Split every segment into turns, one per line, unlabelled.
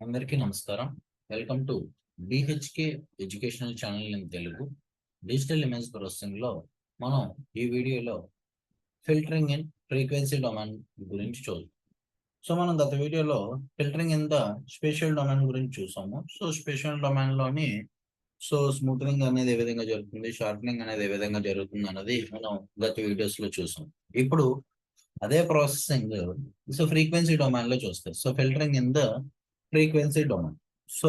అందరికీ నమస్కారం. Welcome to BHK educational channel in Telugu. Digital image ప్రాసెసింగ్లో మనం ఈ వీడియోలో ఫిల్టరింగ్ ఇన్ ఫ్రీక్వెన్సీ డొమైన్ గురించి చూద్దాం. సో మనం గత వీడియోలో filtering in the spatial domain గురించి చూసాము. సో స్పేషియల్ డొమైన్లోని స్మూతనింగ్ అనేది ఏ విధంగా జరుగుతుంది, షార్పనింగ్ అనేది ఏ విధంగా జరుగుతుంది అన్నది మనం గత వీడియోస్లో చూసాం. ఇప్పుడు అదే ప్రాసెసింగ్ ఫ్రీక్వెన్సీ డొమైన్లో చూస్తారు. So filtering in the frequency domain. So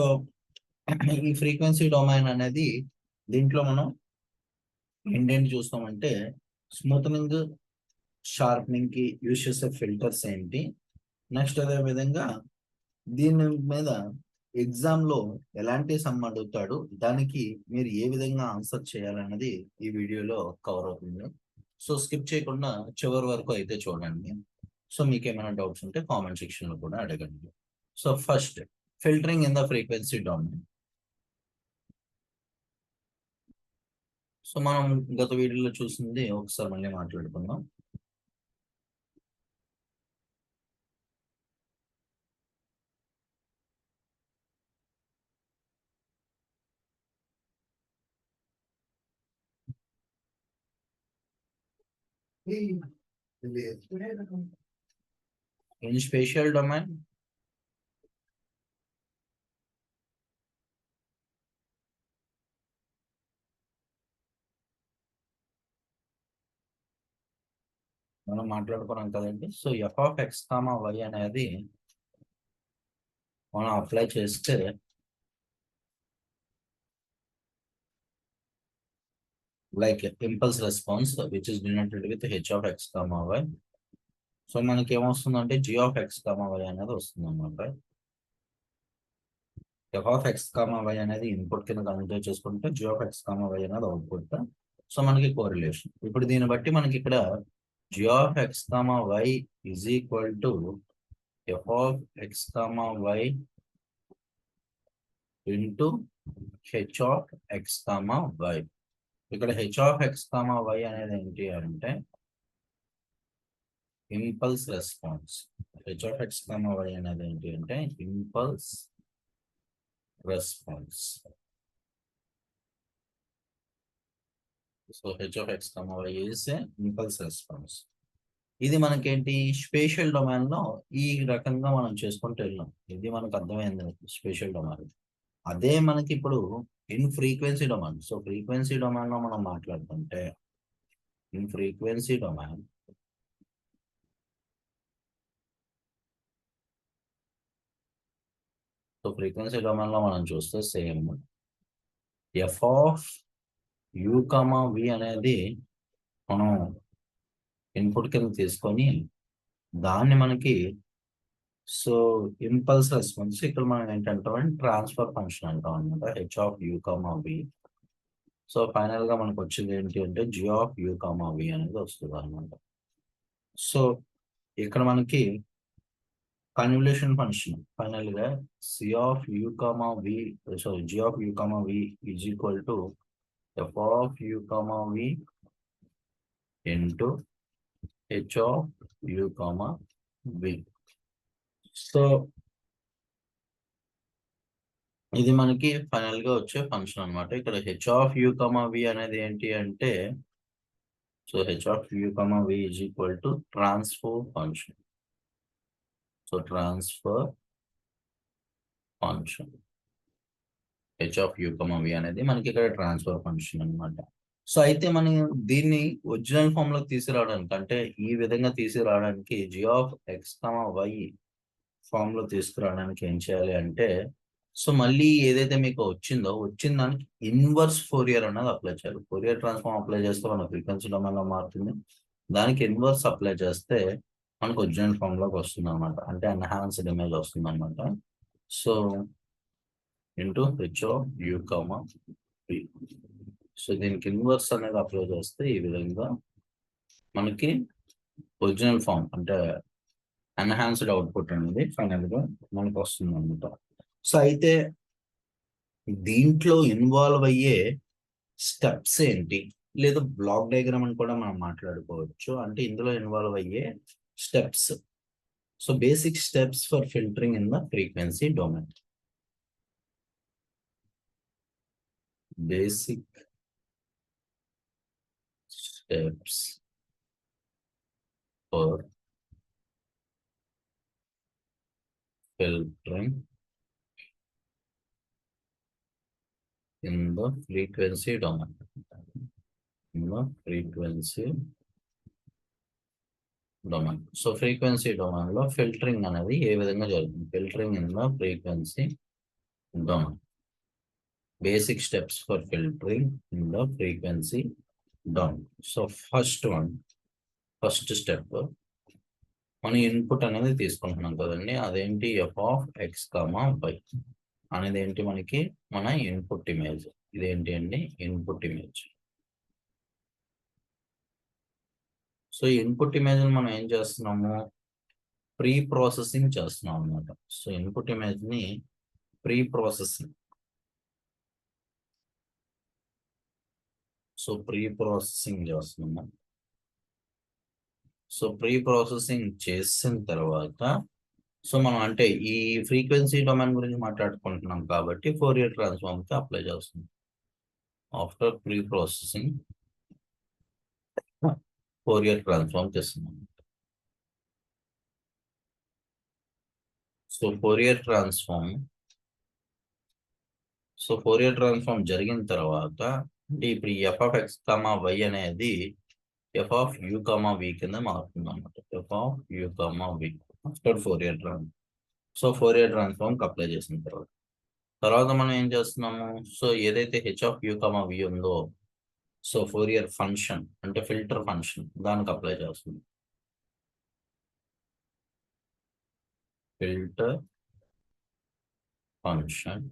ఈ ఫ్రీక్వెన్సీ డొమైన్ అనేది దీంట్లో మనం ఏంటేంటి చూస్తామంటే స్మూతనింగ్, షార్పనింగ్ కి యూజ్ చేసే ఫిల్టర్స్ ఏంటి, నెక్స్ట్ అదే విధంగా దీని మీద ఎగ్జామ్ లో ఎలాంటి సమ్ అడుగుతాడు, దానికి మీరు ఏ విధంగా ఆన్సర్ చేయాలన్నది ఈ వీడియోలో కవర్ అవుతుంది. సో స్కిప్ చేయకుండా చివరి వరకు అయితే చూడండి. సో మీకు ఏమైనా డౌట్స్ ఉంటే కామెంట్ సెక్షన్ లో కూడా అడగండి. So first filtering in the frequency domain. So మనం గత వీడియోలో చూసింది ఒకసారి మళ్ళీ మాట్లాడుకుందాం. ఇన్ స్పేషియల్ డొమైన్ మనం మాట్లాడుకున్నాం కదండి. సో f(x, y) అనేది మనం అప్లై చేస్తే like impulse response which is denoted with h(x, y). So మనకి ఏమొస్తుందంటే g(x, y) అనేది వస్తుంది అన్నమాట. f(x, y) అనేది ఇన్పుట్ కింద కన్సిడర్ చేసుకుంటే g(x, y) అనేది అవుట్పుట్. సో మనకి కోరిలేషన్. ఇప్పుడు దీన్ని బట్టి మనకి ఇక్కడ g(x, y) is equal to f(x, y) into h(x, y). ఇక్కడ h(x, y) అనేది ఏంటి అంటే ఇంపల్స్ రెస్పాన్స్. h(x, y) అనేది ఏంటి అంటే impulse response. So h(x, y) is impulse response. ఇది మనకేంటి స్పేషియల్ డొమైన్ లో ఈ రకంగా మనం చేసుకుంటూ వెళ్ళాం. ఇది మనకు అర్థమైంది స్పేషియల్ డొమైన్. అదే మనకి ఇప్పుడు in frequency domain. So frequency domain లో మనం మాట్లాడుతుంటే in frequency domain frequency domain లో మనం చూస్తే సేమ్ f(u, v) అనేది మనం ఇన్పుట్ కింద తీసుకొని దాన్ని మనకి ఇంపల్స్ రెస్పాన్స్ ఇక్కడ మనం ఏంటంటాం ట్రాన్స్ఫర్ ఫంక్షన్ అంటాం అనమాట. h(u, v). సో ఫైనల్ గా మనకు వచ్చేది ఏంటి అంటే g(u, v) అనేది వస్తుంది అనమాట. సో ఇక్కడ మనకి కన్వల్యూషన్ ఫంక్షన్ ఫైనల్ గా g(u, v) is equal to f(u, v) into h(u, v). So ఇది మనకి ఫైనల్ గా వచ్చే ఫంక్షన్ అనమాట. ఇక్కడ h(u, v) అనేది ఏంటి అంటే h(u, v) is equal to transfer function. So transfer function h(u, v) అనేది మనకి ఇక్కడ ట్రాన్స్ఫర్ ఫంక్షన్ అనమాట. సో అయితే మనం దీన్ని ఒరిజినల్ ఫామ్ లో తీసుకురావడానికి అంటే ఈ విధంగా తీసుకురావడానికి g(x, y) ఫామ్ లో తీసుకురావడానికి ఏం చేయాలి అంటే మళ్ళీ ఏదైతే మీకు వచ్చిన దానికి ఇన్వర్స్ ఫోరియర్ అనేది అప్లై చేయాలి. ఫోరియర్ ట్రాన్స్ఫార్మ్ అప్లై చేస్తే మన ఫ్రీక్వెన్సీ డొమైన్ లో మారుతుంది. దానికి ఇన్వర్స్ అప్లై చేస్తే మనకు ఒరిజినల్ ఫామ్ లోకి వస్తుంది అనమాట. అంటే ఎన్హాన్స్డ్ ఇమేజ్ వస్తుంది అనమాట. So into h(u, v). So దీనికి ఇన్వర్స్ అనేది అప్లై చేస్తే ఈ విధంగా మనకి ఒరిజినల్ ఫామ్ అంటే ఎన్హాన్స్డ్ అవుట్పుట్ అనేది ఫైనల్ గా మనకు వస్తుంది అనమాట. సో అయితే దీంట్లో ఇన్వాల్వ్ అయ్యే స్టెప్స్ ఏంటి, లేదా బ్లాక్ డయాగ్రామ్ అని కూడా మనం మాట్లాడుకోవచ్చు. అంటే ఇందులో ఇన్వాల్వ్ అయ్యే steps So basic steps for filtering in the frequency domain. Basic steps for filtering in the frequency domain. In the frequency domain. So frequency domain లో filtering అనేది ఏ విధంగా జరుగుతుంది? Filtering in the frequency domain. Basic steps for filtering in the frequency domain. So first step మనం input అనేది తీసుకుంటున్నాం కదండి, అదేంటి f(x, y) అనేది ఏంటి మనకి మన ఇన్పుట్ ఇమేజ్. ఇదేంటి అండి input image. So input image మనం ఏం చేస్తున్నాము, ప్రీ ప్రాసెసింగ్ చేస్తున్నాం అనమాట. సో ఇన్పుట్ ఇమేజ్ ని ప్రీ ప్రాసెసింగ్ చేస్తున్నాము. సో ప్రీ ప్రాసెసింగ్ చేసిన తర్వాత సో మనం అంటే ఈ ఫ్రీక్వెన్సీ డొమైన్ గురించి మాట్లాడుకుంటున్నాం కాబట్టి ఫోరియర్ ట్రాన్స్ఫార్మ్ కి అప్లై చేస్తున్నాం. After pre processing Fourier transform చేస్తున్నాం. సో ఫోరియర్ ట్రాన్స్ఫార్మ్ జరిగిన తర్వాత అంటే ఇప్పుడు ఈ f(x, y) అనేది f(u, v) కింద మారుతుంది అనమాట. f(u, v) after Fourier transform. So Fourier transform కి అప్లై చేసిన తర్వాత మనం ఏం చేస్తున్నాము, సో ఏదైతే h(u, v) ఉందో సో ఫోరియర్ ఫంక్షన్ అంటే ఫిల్టర్ ఫంక్షన్ దానికి అప్లై చేస్తుంది. Filter function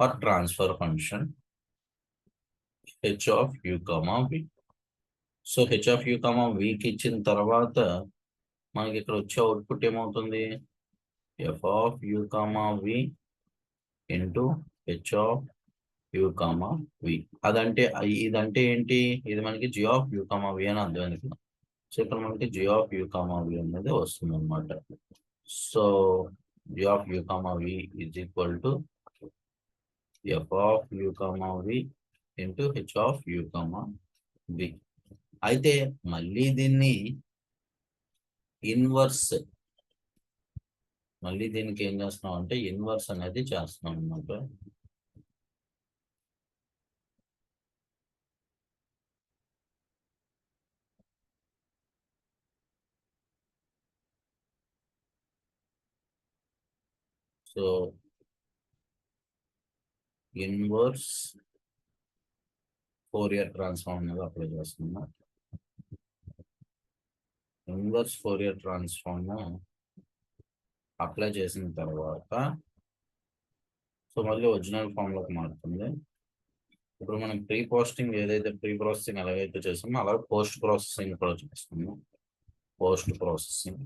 are transfer function h(u, v). So h(u, v) కి ఇచ్చిన తర్వాత మనకి ఇక్కడ వచ్చే అవుట్పుట్ ఏమవుతుంది, f(u, v) into h(u, v). అదంటే ఇదంటే ఏంటి, ఇది మనకి g(u, v) అని అర్థమైంది. సో ఇక్కడ మనకి g(u, v) అనేది వస్తుంది అనమాట. So g(u, v) is equal to f(u, v) into h(u, v). అయితే మళ్ళీ దీన్ని దీనికి ఏం చేస్తున్నాం అంటే ఇన్వర్స్ అనేది చేస్తున్నాం అనమాట. సో ఇన్వర్స్ ఫోరియర్ ట్రాన్స్ఫార్మ్ అనేది అప్లై చేస్తున్నాం. ఇన్వర్స్ ఫోరియర్ ట్రాన్స్ఫార్మ్ అప్లై చేసిన తర్వాత సో మళ్ళీ ఒరిజినల్ ఫామ్ లోకి మారుతుంది. ఇప్పుడు మనం ప్రీ ప్రాసెసింగ్ ఎలాగైతే చేస్తామో అలాగే పోస్ట్ ప్రాసెసింగ్ కూడా చేస్తాము. పోస్ట్ ప్రాసెసింగ్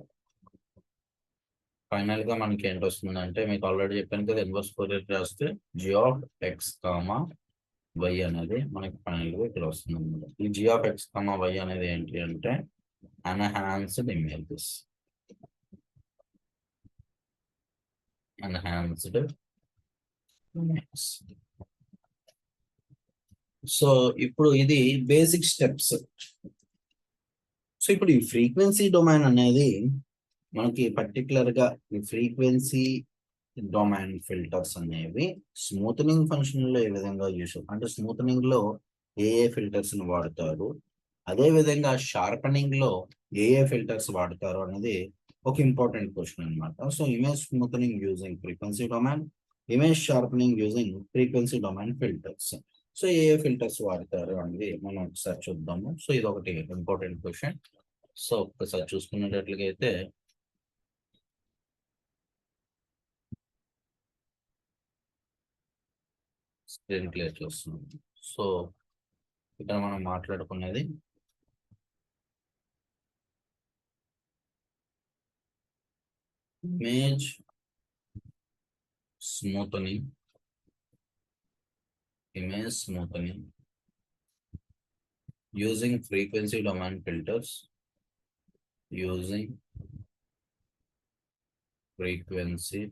ఫైనల్ గా మనకి ఏంటి వస్తుంది అంటే మీకు ఆల్రెడీ చెప్పాను కదా, ఇన్వర్స్ ఫోరియర్ చేస్తే g(x, y) అనేది మనకి ఫైనల్ గా ఇక్కడ వస్తుంది అనమాట. ఈ g(x, y) అనేది ఏంటి అంటే ఎన్హాన్స్డ్ ఇమేజెస్. సో ఇప్పుడు ఇది బేసిక్ స్టెప్స్. సో ఇప్పుడు ఈ ఫ్రీక్వెన్సీ డొమైన్ అనేది మనకి పర్టికులర్ గా ఈ ఫ్రీక్వెన్సీ డొమైన్ ఫిల్టర్స్ అనేవి స్మూతనింగ్ ఫంక్షన్ లో ఏ విధంగా యూస్ అంటే స్మూతనింగ్ లో ఏ ఫిల్టర్స్ ని వాడతారు, అదే విధంగా షార్పనింగ్ లో ఏ ఫిల్టర్స్ వాడతారు అనేది ఒక ఇంపార్టెంట్ క్వశ్చన్ అనమాట. So image smoothing using frequency domain, image sharpening using frequency domain filters. So ఏ ఫిల్టర్స్ వాడతారు అనేది మనం ఒకసారి చూద్దాము. సో ఇది ఒకటి ఇంపార్టెంట్ క్వశ్చన్. సో ఒకసారి చూసుకునేటట్లుగా అయితే స్క్రీన్ క్లియర్ చేస్తున్నాం. సో ఇక్కడ మనం మాట్లాడుకునేది image smoothening using frequency domain filters, using frequency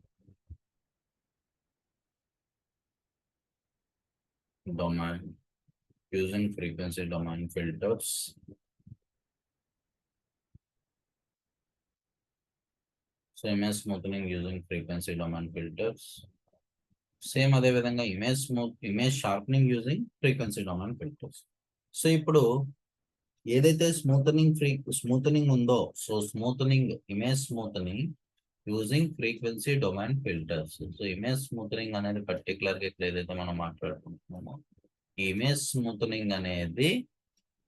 domain using frequency domain filters. So image smoothing using frequency domain filters. Same అదే విధంగా image sharpening using frequency domain filters. So ఇప్పుడు ఏదైతే smoothening ఉందో, so image smoothing using frequency domain filters. So image smoothening అనేది particular గా ఇక్కడ ఏదైతే మనం మాట్లాడుకుంటున్నామో, ఈ ఇమేజ్ స్మూతనింగ్ అనేది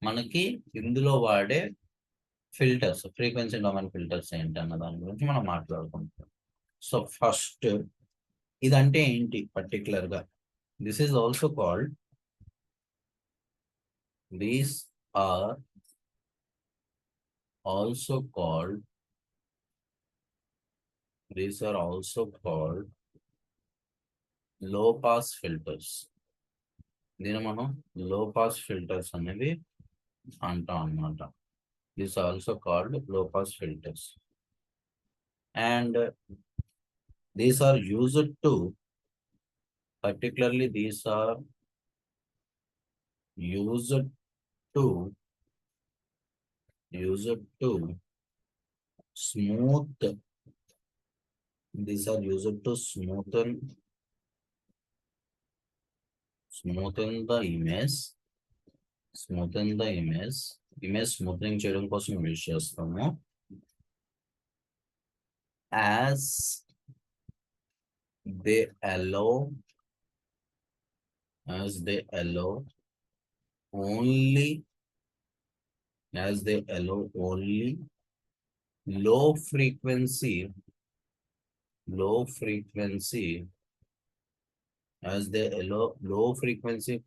మనకి ఇందులో వాడే ఫిల్టర్స్, ఫ్రీక్వెన్సీ డొమైన్ ఫిల్టర్స్ ఏంటి అన్న దాని గురించి మనం మాట్లాడుకుంటాం. సో ఫస్ట్ ఇదంటే ఏంటి పర్టికులర్ గా, this is also called, these are also called low pass filters. దీని మనం లో పాస్ ఫిల్టర్స్ అనేవి అంటాం అన్నమాట. This also called low pass filters, and these are used to, particularly these are used to smooth, these are used to smoothen the image, image smoothing చేయడం కోసం use చేస్తాము. as they allow only low frequency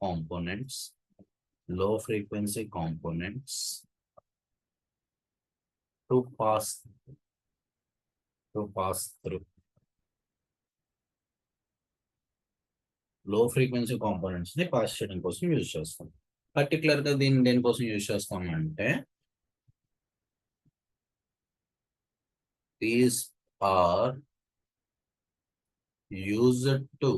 components to pass through. లో frequency components ని pass చేయడం కోసం use చేస్తాం. Particular గా దీన్ని దేనికోసం యూజ్ చేస్తాం అంటే, these are used to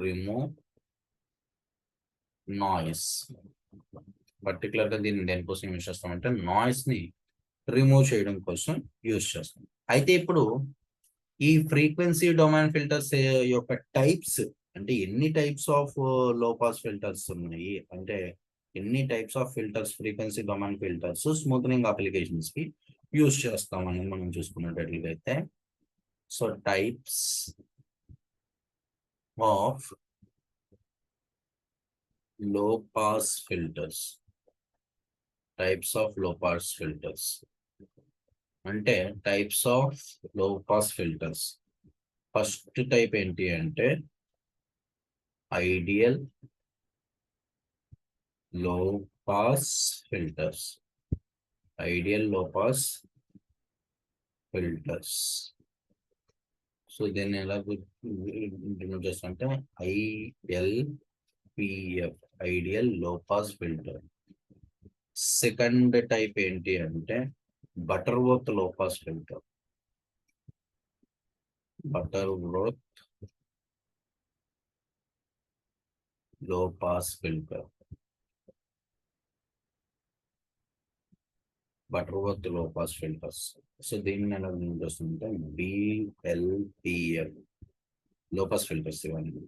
remove noise. Particular గా దీన్ని దేనికోసం యూజ్ చేస్తాం అంటే నాయిస్ ని రిమూవ్ చేయడం కోసం యూజ్ చేస్తాం. అయితే ఇప్పుడు ఈ ఫ్రీక్వెన్సీ డొమైన్ ఫిల్టర్స్ యొక్క టైప్స్, అంటే ఎన్ని టైప్స్ ఆఫ్ లో పాస్ ఫిల్టర్స్ ఉన్నాయి, అంటే ఎన్ని types of filters, frequency domain filters smoothening applications కి యూజ్ చేస్తామని మనం చూసుకున్నట్లయితే, సో టైప్స్ ఆఫ్ లో పాస్ ఫిల్టర్స్, అంటే టైప్స్ ఆఫ్ లో పాస్ ఫిల్టర్స్. ఫస్ట్ టైప్ ఏంటి అంటే ఐడియల్ లో పాస్ ఫిల్టర్స్. సో దీన్ని ఎలా చేస్తామంటే ఐఎల్పిఎఫ్, ఐడియల్ లో పాస్ ఫిల్టర్. సెకండ్ టైప్ ఏంటి అంటే బటర్వర్త్ లో పాస్ ఫిల్టర్. బటర్వర్త్ లో పాస్ ఫిల్టర్స్. సో దీన్ని ఎలా చేస్తుంటే బిఎల్పిఎల్ లో పాస్ ఫిల్టర్స్. ఇవన్నీ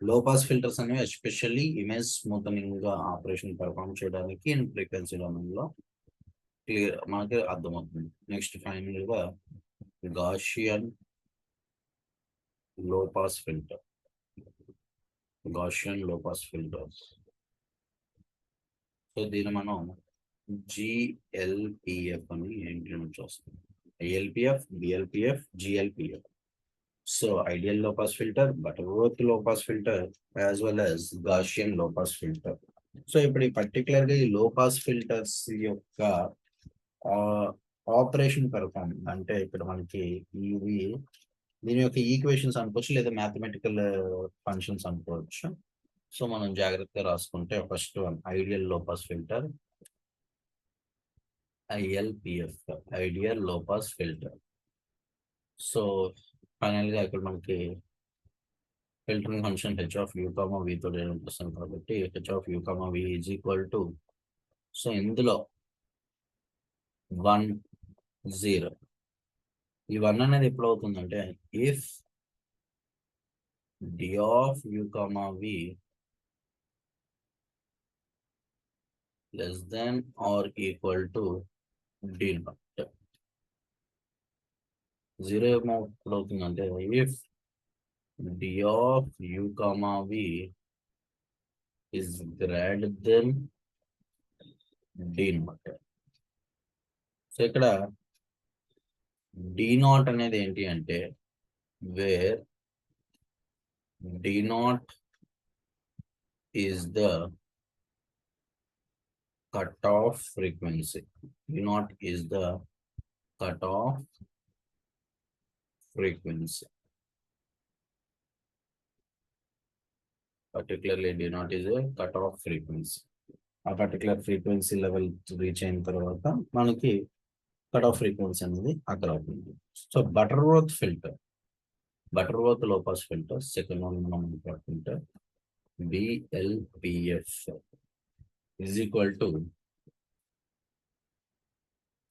లో పాస్ ఫిల్టర్స్ అనేవి ఎస్పెషల్లీ ఇమేజ్ స్మూతనింగ్ గా ఆపరేషన్ పర్ఫామ్ చేయడానికి ఫ్రీక్వెన్సీ డొమైన్ లో క్లియర్ మనకి అర్థమవుతుంది. నెక్స్ట్ ఫైనల్ గా గాషియన్ లో పాస్ ఫిల్టర్స్. సో దీన్ని మనం జిఎల్పిఎఫ్ అని ఇంప్లిమెంట్ చేస్తాం. ఐఎల్పిఎఫ్, బిఎల్పిఎఫ్, జిఎల్పిఎఫ్. సో ఐడియల్ లో పాస్ ఫిల్టర్, బటర్వర్త్ లో pass filter, as well as Gaussian లో పాస్ ఫిల్టర్. సో ఇప్పుడు ఈ పర్టికులర్ గా ఈ లో పాస్ ఫిల్టర్స్ యొక్క ఆపరేషన్ పర్ఫార్మ్ అంటే ఇక్కడ మనకి ఇవి దీని యొక్క ఈక్వేషన్స్ అనుకోవచ్చు, లేదా మ్యాథమెటికల్ ఫంక్షన్స్ అనుకోవచ్చు. సో మనం జాగ్రత్తగా రాసుకుంటే, ఫస్ట్ వన్ ఐడియల్ లో పాస్ ఫిల్టర్. ILPF, ఐడియల్ లో పాస్ ఫిల్టర్. సో ఫైనల్ గా ఇక్కడ మనకి filtering function h of u, v తో డెరివేట్ చేస్తాం కాబట్టి h of u, v is equal to, so ఇందులో 1 0, ఈ 1 అనేది ఎప్పుడు అవుతుందంటే if d of u, v less than or equal to d naught. 0 ఎప్పుడు అవుతుందంటే if d of u, v is greater than d naught. So ఇక్కడ d naught అనేది ఏంటి అంటే wear d naught is the cutoff frequency. d naught is the cutoff frequency. Particularly d naught is a cutoff frequency. ఆ particular frequency level reach అయిన తర్వాత మనకి cut off frequency అనేది అక్కడ అవుతుంది. సో బటర్వర్త్ ఫిల్టర్, బటర్వర్త్ లో pass filter second one మనం మాట్లాడుకుంటే BLPF is equal to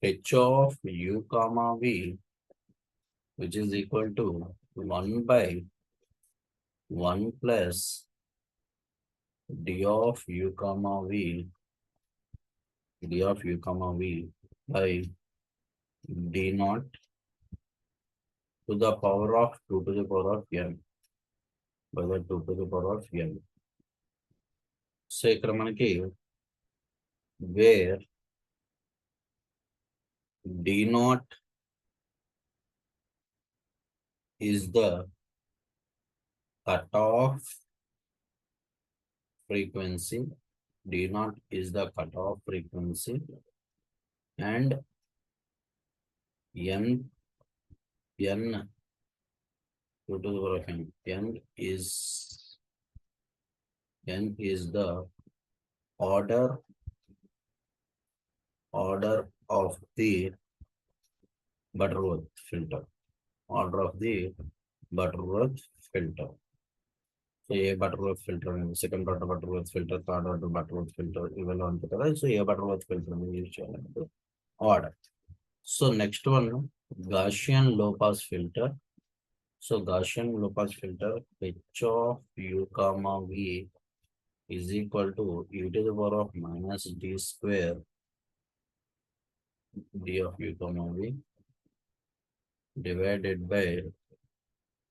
h of u, v which is equal to 1 by 1 plus d of u, v by d naught to the power of 2 to the power of n by the 2 to the power of n. So ఇక్కడ మనకి wear d naught is the cutoff frequency, d naught is the cutoff frequency, and n 2 to the power of n is the order of the Butterworth filter. Order of the Butterworth filter. So a Butterworth filter, second order Butterworth filter, third order Butterworth filter, ఇవన్నీ ఉంటుంది కదా. So ఏ Butterworth filter use చేయాలంటే order. So next one Gaussian low pass filter. So Gaussian low pass filter h of u, v is equal to e to the power of minus d square d of u, v divided by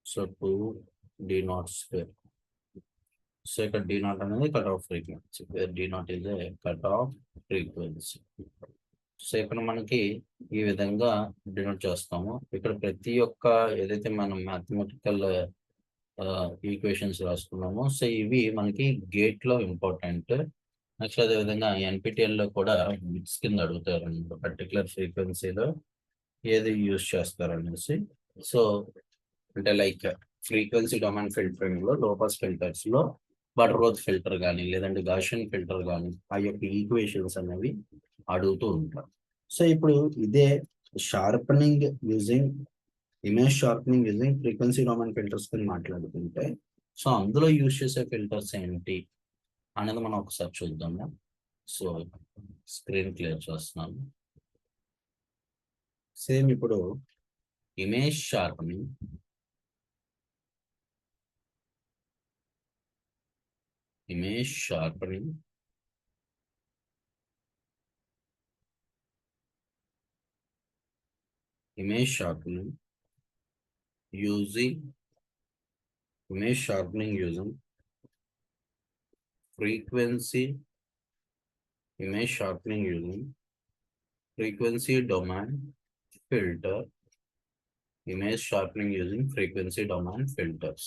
so 2 d naught square. So ఇక్కడ d naught అనేది cut off frequency, d naught is a cut off frequency. So ఇక్కడ మనకి ఈ విధంగా denote చేస్తాము. ఇక్కడ ప్రతి ఒక్క ఏదైతే మనం మ్యాథమెటికల్ ఈక్వేషన్స్ రాసుకున్నామో సో ఇవి మనకి గేట్ లో ఇంపార్టెంట్. నెక్స్ట్ అదే విధంగా NPTEL లో కూడా బిట్స్ కింద అడుగుతారు పర్టికులర్ ఫ్రీక్వెన్సీలో ఏది యూజ్ చేస్తారు అనేసి. సో అంటే లైక్ ఫ్రీక్వెన్సీ డొమైన్ ఫిల్టరింగ్ లో లో పాస్ ఫిల్టర్స్ లో బటర్వర్త్ ఫిల్టర్ కానీ లేదంటే గాషియన్ ఫిల్టర్ కానీ ఆ యొక్క ఈక్వేషన్స్ అనేవి అడుగుతూ ఉంటారు. సో ఇప్పుడు ఇదే sharpening using image sharpening using frequency domain filters కింద మాట్లాడుతుంటే సో అందులో యూజ్ చేసే ఫిల్టర్స్ ఏంటి అనేది మనం ఒకసారి చూద్దాము. సో స్క్రీన్ క్లియర్ చేస్తున్నాను. సేమ్ ఇప్పుడు image sharpening, image sharpening using frequency domain filter, image sharpening using frequency domain filters.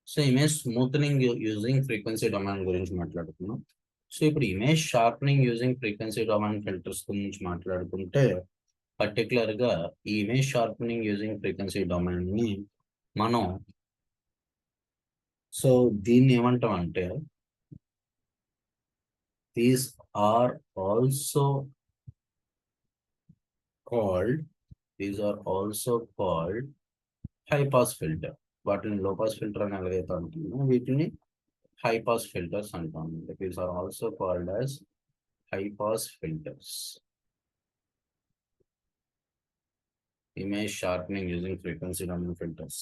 So image smoothening using frequency domain గురించి మాట్లాడుతున్నాం. సో ఇప్పుడు image sharpening using frequency domain filters గురించి మాట్లాడుకుంటే particular గా ఈ image sharpening using frequency domain ని మనం so దీన్ని ఏమంటాం అంటే these are also called high pass filter. వాటిని లో పాస్ ఫిల్టర్ అని ఎలాగైతే అంటున్నామో వీటిని హై పాస్ ఫిల్టర్స్ అంటాము. These are also called as high pass filters. Image sharpening using frequency domain filters.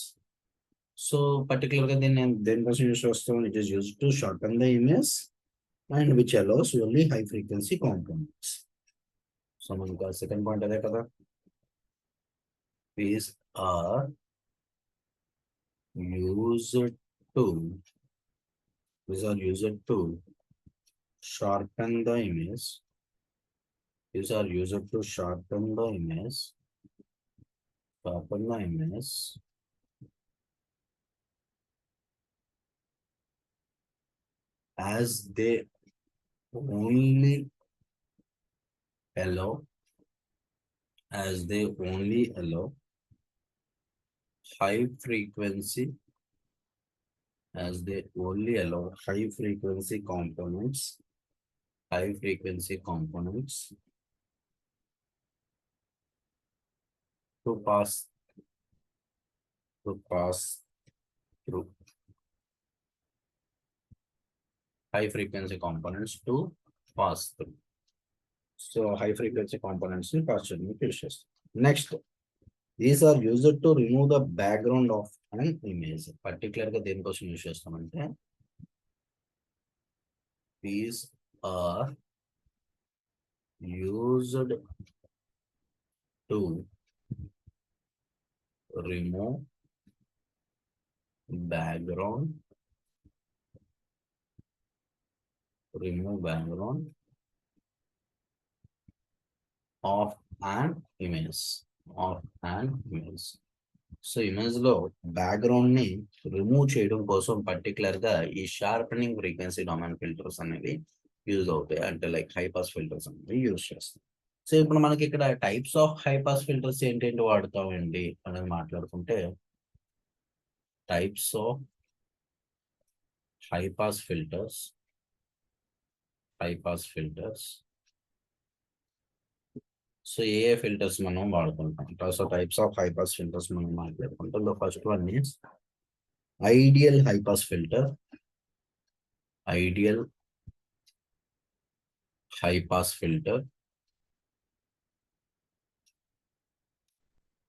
So particular గా దీన్ని దేనికోసం యూస్ చేస్తాం? It is used to shorten the image and which allows only high frequency components. So మనకు second point అదే కదా. These are used to sharpen the image. These are used to sharpen the image as they only allow high frequency components to pass through high frequency components to pass through. So high frequency components ni pass చేయడానికి use చేస్తాం. Next, these are used to remove the background of an image. Particular గా దేనికోసం use చేస్తామంటే these are used to remove background of an image. So image లో background ని remove చేయడం కోసం particular గా ఈ షార్పనింగ్ ఫ్రీక్వెన్సీ డొమైన్ ఫిల్టర్స్ అనేవి యూజ్ అవుతాయి. అంటే లైక్ హై పాస్ ఫిల్టర్స్ అనేవి యూజ్ చేస్తాం. సో ఇప్పుడు మనకి ఇక్కడ types of high pass filters ఏంటేంటి వాడుతామండి అనేది మాట్లాడుకుంటే, types of high pass filters so ఏ ఫిల్టర్స్ మనం వాడుకుంటాం? So types of high pass filters మనం మాట్లాడుకుంటాం. The first one is ideal high pass filter.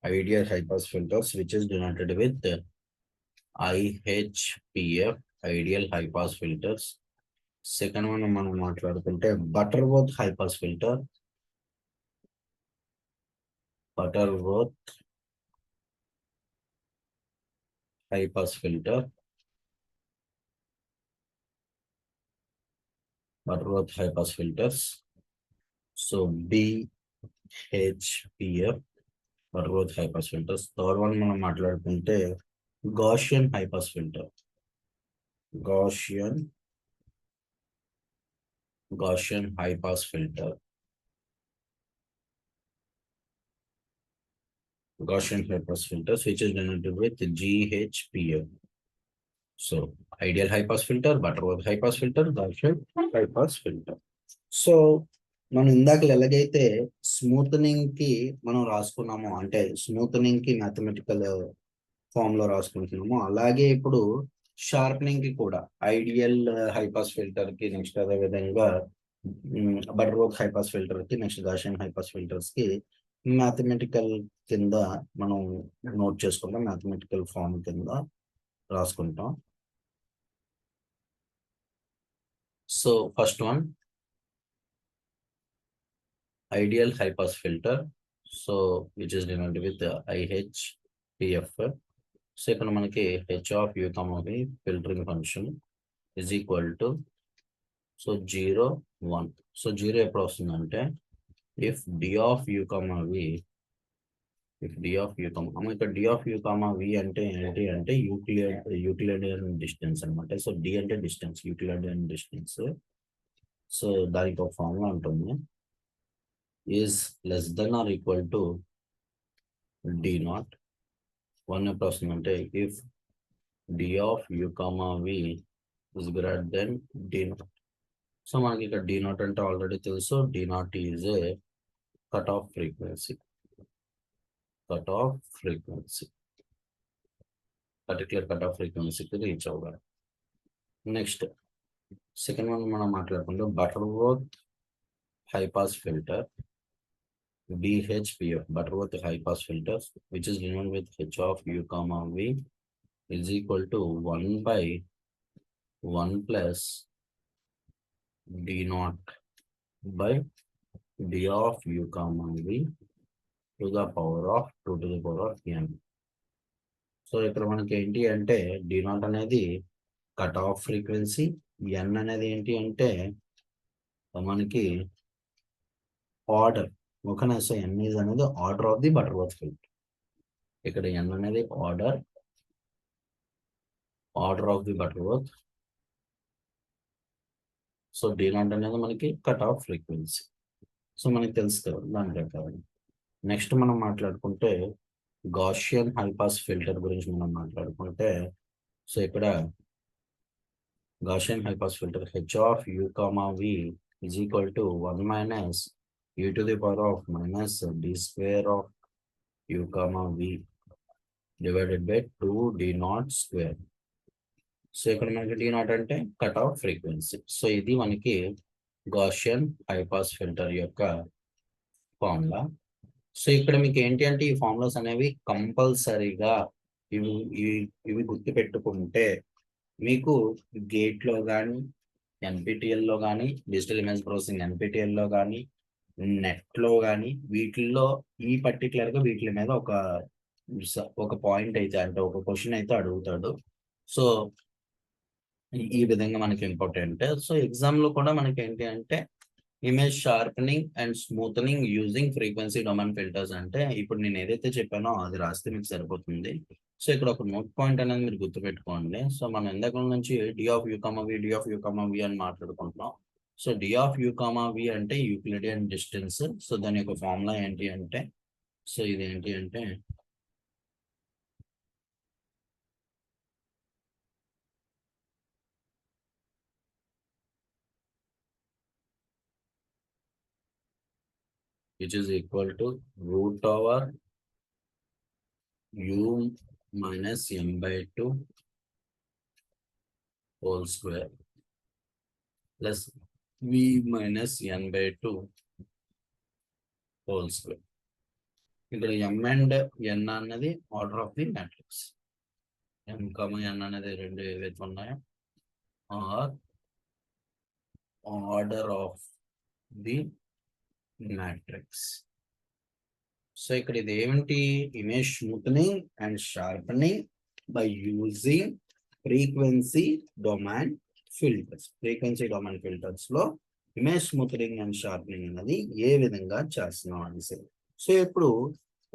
Ideal high pass filters, which is denoted with IHPF, ideal high pass filters. Second one మనం మాట్లాడుకుంటే Butterworth high pass filter. Butterworth high pass filters. So BHPF, Butterworth high pass filters. Third one మనం మాట్లాడుకుంటే Gaussian high pass filter. Gaussian high pass filter. Gaussian high pass filters, which is denoted with GHPF. So ideal high pass filter, Butterworth high pass filter, Gaussian high pass filter. So మనం ఇందాక ఎలాగైతే smoothening కి మనం రాసుకున్నామో, అంటే smoothening కి mathematical form లో రాసుకుంటున్నామో, అలాగే ఇప్పుడు షార్పనింగ్ కి కూడా ఐడియల్ హై పాస్ ఫిల్టర్ కి, నెక్స్ట్ అదే విధంగా బటర్వర్త్ హై పాస్ ఫిల్టర్ కి, next Gaussian high pass filters కి మ్యాథమెటికల్ కింద మనం నోట్ చేసుకుంటాం, మ్యాథమెటికల్ ఫామ్ కింద రాసుకుంటాం. So first one ideal high pass filter, so which is denoted with IHPF. So ఇక్కడ మనకి h of u comma v filtering function is equal to, so 0 1. So 0 ఎప్పుడు వస్తుందంటే if d of u comma v, ఇక్కడ d of u comma v అంటే ఏంటి అంటే Euclidean distance అన్నమాట. So d అంటే డిస్టెన్స్, యూక్లిడియన్ డిస్టెన్స్. సో దానికి ఒక ఫార్ములా ఉంటుంది, is less than or equal to d naught. 1 ఎప్పుడు వస్తుందంటే if d of u comma v is greater than d naught. So మనకి ఇక్కడ డి నాట్ అంటే ఆల్రెడీ తెలుసు, did not is a cut off frequency, particular cut off ఫ్రీక్వెన్సీకి reach అవ్వాలి. Next second one మనం మాట్లాడుకుంటే Butterworth high pass filter, BHPF, Butterworth high pass filter, which is given with h of u comma v is equal to 1 by 1 plus d naught by d of u comma v to the power of 2 to the power of n. So ఇక్కడ మనకి ఏంటి అంటే d naught అనేది cut off frequency, n అనేది ఏంటి అంటే మనకి order. ఓకేనా? సో n is అనేది order of the Butterworth filter. ఇక్కడ n అనేది order of the Butterworth. So did not అనేది మనకి కట్ ఆఫ్ ఫ్రీక్వెన్సీ. సో మనకి తెలుసు కదా దాని ప్రకారం. నెక్స్ట్ మనం మాట్లాడుకుంటే గాషియన్ హై పాస్ ఫిల్టర్ గురించి మనం మాట్లాడుకుంటే, సో ఇక్కడ Gaussian high pass filter h of u comma v is equal to 1 minus e to the power of minus d square of u comma v divided by 2 d naught square. So ఇక్కడ మనకి did not అంటే cut off frequency. So ఇది మనకి Gaussian high pass filter యొక్క formula. So ఇక్కడ మీకు ఏంటి అంటే ఈ ఫార్ములాస్ అనేవి కంపల్సరీగా ఇవి ఇవి ఇవి గుర్తుపెట్టుకుంటే మీకు గేట్లో కానీ, ఎన్పిటిఎల్లో కానీ, డిజిటల్ ఇమేజ్ ప్రాసెసింగ్ ఎన్పిటిఎల్లో కానీ, నెట్లో కానీ, వీటిల్లో ఈ పర్టికులర్గా వీటి మీద ఒక పాయింట్ అయితే అంటే ఒక క్వశ్చన్ అయితే అడుగుతాడు. సో ఈ విధంగా మనకి ఇంపార్టెంట్. సో ఎగ్జామ్లో కూడా మనకి ఏంటి అంటే image sharpening and smoothening using frequency domain filters అంటే ఇప్పుడు నేను ఏదైతే చెప్పానో అది రాస్తే మీకు సరిపోతుంది. సో ఇక్కడ ఒక నోట్ పాయింట్ అనేది మీరు గుర్తుపెట్టుకోండి. సో మనం ఇందాక నుంచి D of U comma V అని మాట్లాడుకుంటున్నాం. So D of U comma V అంటే యూక్లిడియన్ డిస్టెన్స్. సో దాని యొక్క ఫార్ములా ఏంటి అంటే, సో ఇది ఏంటి అంటే which is equal to root over u minus m by 2 whole square plus v minus n by 2 whole square. ఇక్కడ m and n అన్నది order of the matrix. m, n అనేది రెండు ఏవైతే ఉన్నాయో are order of the matrix. So ఇక్కడ ఇది ఏమిటి? Image smoothening and sharpening by using frequency domain filters లో ఇమేజ్ స్మూతనింగ్ అండ్ షార్పనింగ్ అనేది ఏ విధంగా చేస్తున్నాం అనేసి. సో ఇప్పుడు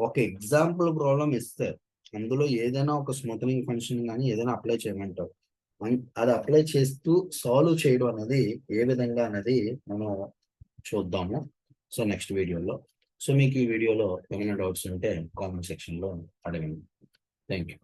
ఒక ఎగ్జాంపుల్ ప్రాబ్లం ఇస్తే అందులో ఏదైనా ఒక స్మూతనింగ్ ఫంక్షన్ కానీ ఏదైనా అప్లై చేయమంటారు. అది అప్లై చేస్తూ సాల్వ్ చేయడం అనేది ఏ విధంగా అనేది మనం చూద్దాము. సో నెక్స్ట్ వీడియోలో. సో మీకు ఈ వీడియోలో ఏమైనా డౌట్స్ ఉంటే కామెంట్ సెక్షన్లో అడగండి. Thank you.